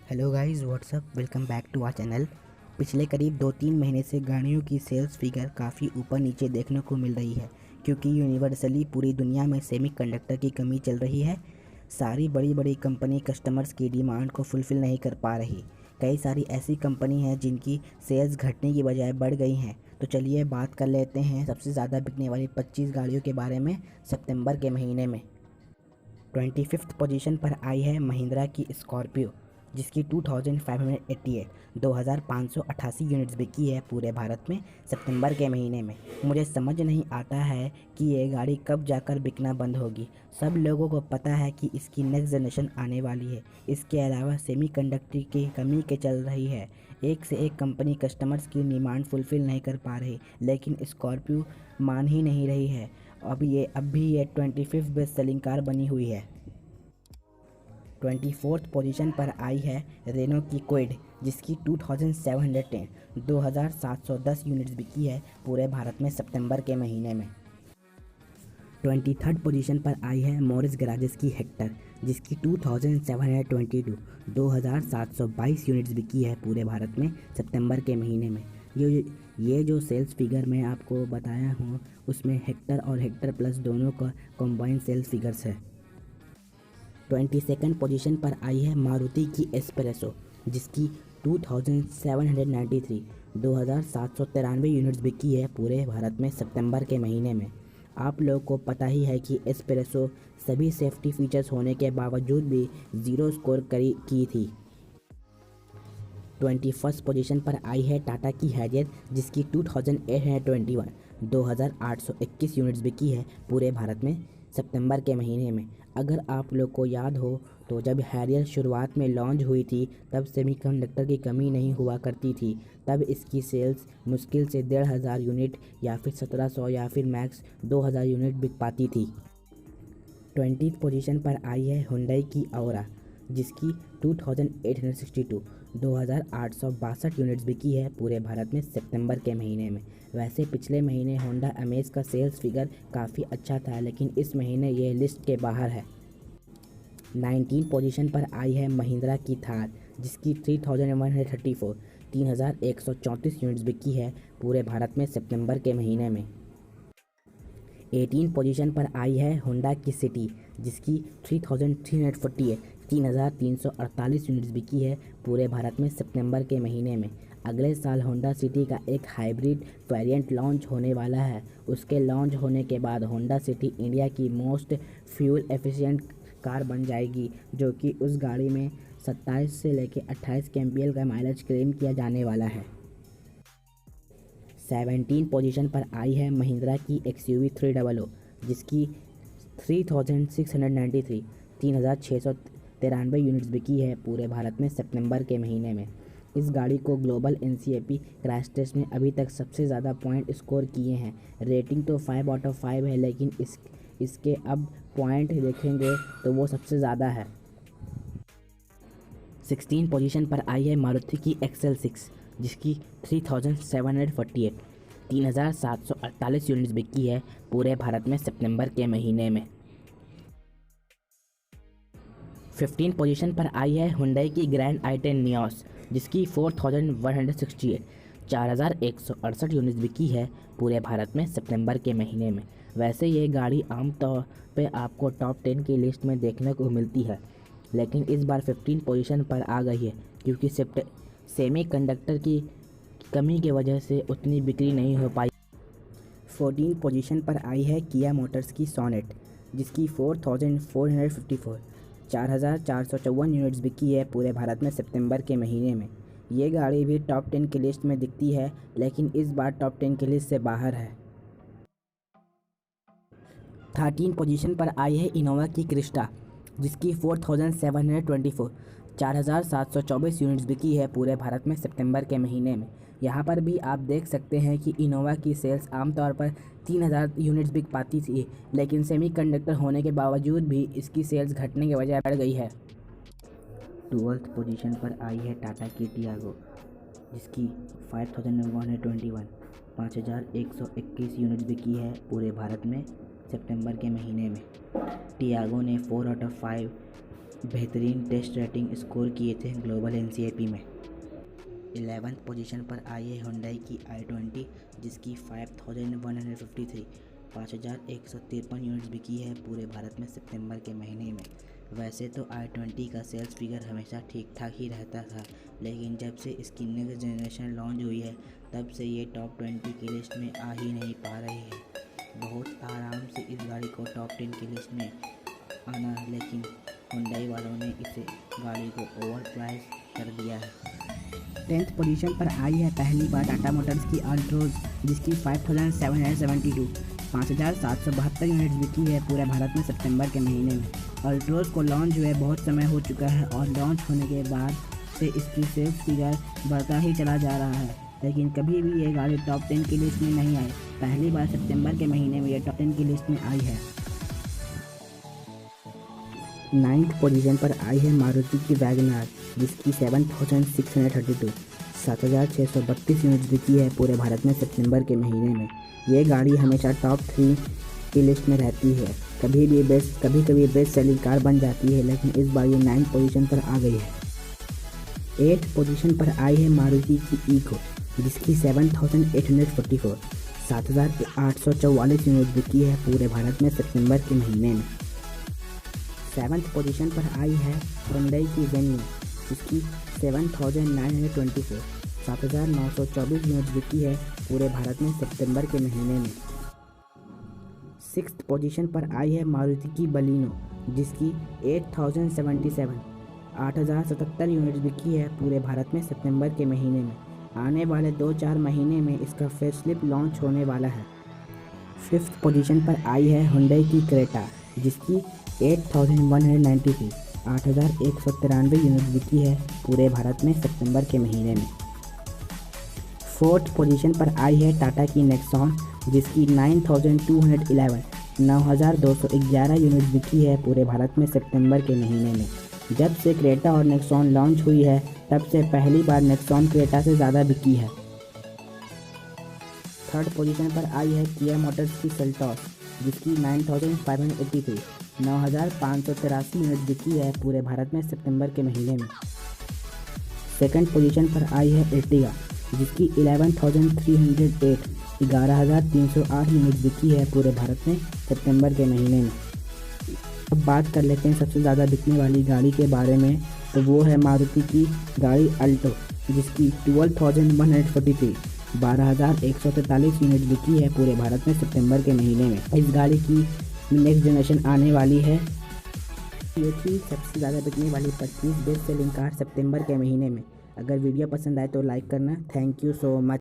Hello guys, what's up, welcome back to our channel. पिछले करीब 2-3 महीने से गाड़ियों की सेल्स फिगर काफ़ी ऊपर नीचे देखने को मिल रही है, क्योंकि यूनिवर्सली पूरी दुनिया में सेमीकंडक्टर की कमी चल रही है। सारी बड़ी बड़ी कंपनी कस्टमर्स की डिमांड को फुलफ़िल नहीं कर पा रही। कई सारी ऐसी कंपनी हैं जिनकी सेल्स घटने की बजाय बढ़ गई हैं। तो चलिए बात कर लेते हैं सबसे ज़्यादा बिकने वाली 25 गाड़ियों के बारे में सितंबर के महीने में। 25th पोजीशन पर आई है महिंद्रा की स्कॉर्पियो, जिसकी 2588 यूनिट्स बिकी है पूरे भारत में सितंबर के महीने में। मुझे समझ नहीं आता है कि ये गाड़ी कब जाकर बिकना बंद होगी। सब लोगों को पता है कि इसकी नेक्स्ट जनरेशन आने वाली है। इसके अलावा सेमीकंडक्टर की कमी के चल रही है। एक से एक कंपनी कस्टमर्स की डिमांड फुलफ़िल नहीं कर पा रही, लेकिन स्कॉर्पियो मान ही नहीं रही है। अब भी ये 25th बेस्ट सेलिंग कार बनी हुई है। 24th पोजीशन पर आई है रेनो की क्विड, जिसकी 2710 यूनिट्स बिकी है पूरे भारत में सितंबर के महीने में। 23rd पोजीशन पर आई है मॉरिस गैराजेस की हेक्टर, जिसकी 2722 यूनिट्स बिकी है पूरे भारत में सितंबर के महीने में। ये जो सेल्स फिगर मैं आपको बताया हूँ, उसमें हेक्टर और हेक्टर प्लस दोनों का कॉम्बाइंड सेल्स फिगर्स है। 22nd पोजीशन पर आई है मारुति की एस्प्रेसो, जिसकी 2793 यूनिट्स बिकी है पूरे भारत में सितंबर के महीने में। आप लोगों को पता ही है कि एस्प्रेसो सभी सेफ्टी फीचर्स होने के बावजूद भी ज़ीरो स्कोर की थी। 21st पोजीशन पर आई है टाटा की हैरियर, जिसकी 2821 यूनिट्स बिकी है पूरे भारत में सितंबर के महीने में। अगर आप लोग को याद हो तो जब हैरियर शुरुआत में लॉन्च हुई थी तब सेमीकंडक्टर की कमी नहीं हुआ करती थी। तब इसकी सेल्स मुश्किल से 1500 यूनिट या फिर 1700 या फिर मैक्स 2000 यूनिट बिक पाती थी। 20th पोजीशन पर आई है हुंडई की औरा, जिसकी 2862 यूनिट्स बिकी है पूरे भारत में सितंबर के महीने में। वैसे पिछले महीने होंडा अमेज का सेल्स फिगर काफ़ी अच्छा था, लेकिन इस महीने ये लिस्ट के बाहर है। 19 पोजीशन पर आई है महिंद्रा की थार, जिसकी 3134 यूनिट्स बिकी है पूरे भारत में सितंबर के महीने में। 18 पोजीशन पर आई है होंडा की सिटी, जिसकी 3348 यूनिट्स बिकी है पूरे भारत में सितंबर के महीने में। अगले साल होंडा सिटी का एक हाइब्रिड वेरिएंट लॉन्च होने वाला है। उसके लॉन्च होने के बाद होंडा सिटी इंडिया की मोस्ट फ्यूल एफिशिएंट कार बन जाएगी, जो कि उस गाड़ी में 27 से लेकर 28 kmpl का माइलेज क्लेम किया जाने वाला है। 17 पोजीशन पर आई है महिंद्रा की XUV 300, जिसकी 3693 यूनिट्स बिकी है पूरे भारत में सितंबर के महीने में। इस गाड़ी को ग्लोबल NCAP क्रैश टेस्ट में अभी तक सबसे ज़्यादा पॉइंट स्कोर किए हैं। रेटिंग तो 5/5 है, लेकिन इसके अब पॉइंट देखेंगे तो वो सबसे ज़्यादा है। 16 पोजीशन पर आई है मारुति की XL6, जिसकी 3748 यूनिट्स बिकी है पूरे भारत में सितंबर के महीने में। 15 पोजीशन पर आई है हुंडई की ग्रैंड i10 नियोस, जिसकी 4168 यूनिट्स बिकी है पूरे भारत में सितंबर के महीने में। वैसे ये गाड़ी आमतौर पे आपको टॉप 10 की लिस्ट में देखने को मिलती है, लेकिन इस बार 15 पोजीशन पर आ गई है, क्योंकि सेमीकंडक्टर की कमी की वजह से उतनी बिक्री नहीं हो पाई। 14 पोजीशन पर आई है किया मोटर्स की सोनेट, जिसकी 4454 यूनिट्स बिकी है पूरे भारत में सितंबर के महीने में। ये गाड़ी भी टॉप 10 की लिस्ट में दिखती है, लेकिन इस बार टॉप 10 की लिस्ट से बाहर है। 13 पोजीशन पर आई है इनोवा की क्रिस्टा, जिसकी 4724 यूनिट्स बिकी है पूरे भारत में सितंबर के महीने में। यहाँ पर भी आप देख सकते हैं कि इनोवा की सेल्स आमतौर पर 3000 यूनिट्स बिक पाती थी, लेकिन सेमीकंडक्टर होने के बावजूद भी इसकी सेल्स घटने के बजाय बढ़ गई है। 12th पोजीशन पर आई है टाटा की टियागो, जिसकी 5121 यूनिट्स बिकी है पूरे भारत में सितंबर के महीने में। टियागो ने 4/5 बेहतरीन टेस्ट रेटिंग स्कोर किए थे ग्लोबल एनसीएपी में। 11th पोजीशन पर आई है हुंडई की i20 जिसकी 5,153 यूनिट्स बिकी है पूरे भारत में सितंबर के महीने में। वैसे तो i20 का सेल्स फिगर हमेशा ठीक ठाक ही रहता था, लेकिन जब से इसकी नेक्स्ट जनरेशन लॉन्च हुई है तब से ये टॉप 20 की लिस्ट में आ ही नहीं पा रही है। बहुत आराम से इस गाड़ी को टॉप 10 की लिस्ट में आना, लेकिन हुंडई वालों ने इसे गाड़ी को ओवर प्राइस कर दिया है। 10th पोजीशन पर आई है पहली बार टाटा मोटर्स की अल्ट्रोज जिसकी 5,772 यूनिट्स बिकी है पूरे भारत में सितंबर के महीने में। अल्ट्रोज को लॉन्च हुए बहुत समय हो चुका है और लॉन्च होने के बाद से इसकी सेल्स फिगर बढ़ता ही चला जा रहा है, लेकिन कभी भी ये गाड़ी टॉप 10 की लिस्ट में नहीं आई। पहली बार सितंबर के महीने में ये टॉप 10 की लिस्ट में आई है। 9th पोजीशन पर आई है मारुति की वैगनआर जिसकी 7,632 यूनिट्स बिकी है पूरे भारत में सितंबर के महीने में। ये गाड़ी हमेशा टॉप 3 की लिस्ट में रहती है, कभी कभी बेस्ट सेलिंग कार बन जाती है, लेकिन इस बार ये 9th पोजीशन पर आ गई है। 8th पोजीशन पर आई है मारुति की इको जिसकी 7,844 यूनिट बिकी है पूरे भारत में सितंबर के महीने में। 7th पोजीशन पर आई है हुंडई की वेन्यू जिसकी 7,924 यूनिट बिकी है पूरे भारत में सितंबर के महीने में। 6th पोजीशन पर आई है मारुति की बलिनो जिसकी 8,077 यूनिट्स बिकी है पूरे भारत में सितंबर के महीने में। आने वाले 2-4 महीने में इसका फेसलिफ्ट लॉन्च होने वाला है। 5th पोजीशन पर आई है हुंडई की क्रेटा जिसकी 8,193 यूनिट बिकी है पूरे भारत में सितंबर के महीने में। 4th पोजीशन पर आई है टाटा की नेक्सॉन जिसकी 9,211 यूनिट बिकी है पूरे भारत में सितंबर के महीने में। जब से क्रेटा और नेक्सॉन लॉन्च हुई है तब से पहली बार नेक्सॉन क्रेटा से ज़्यादा बिकी है। 3rd पोजीशन पर आई है किया मोटर्स की सेल्टॉस जिसकी 9,583 यूनिट बिकी है पूरे भारत में सितंबर के महीने में। 2nd पोजीशन पर आई है एर्टिगा जिसकी 11,308 यूनिट बिकी है पूरे भारत में सितंबर के महीने में। अब बात कर लेते हैं सबसे ज़्यादा बिकने वाली गाड़ी के बारे में, तो वो है मारुति की गाड़ी अल्टो जिसकी 12,143 यूनिट बिकी है पूरे भारत में सितंबर के महीने में। इस गाड़ी की नेक्स्ट जनरेशन आने वाली है। ये थी सबसे ज़्यादा बिकने वाली 25 बेस्ट सेलिंग कार सितंबर के महीने में। अगर वीडियो पसंद आए तो लाइक करना। Thank you so much.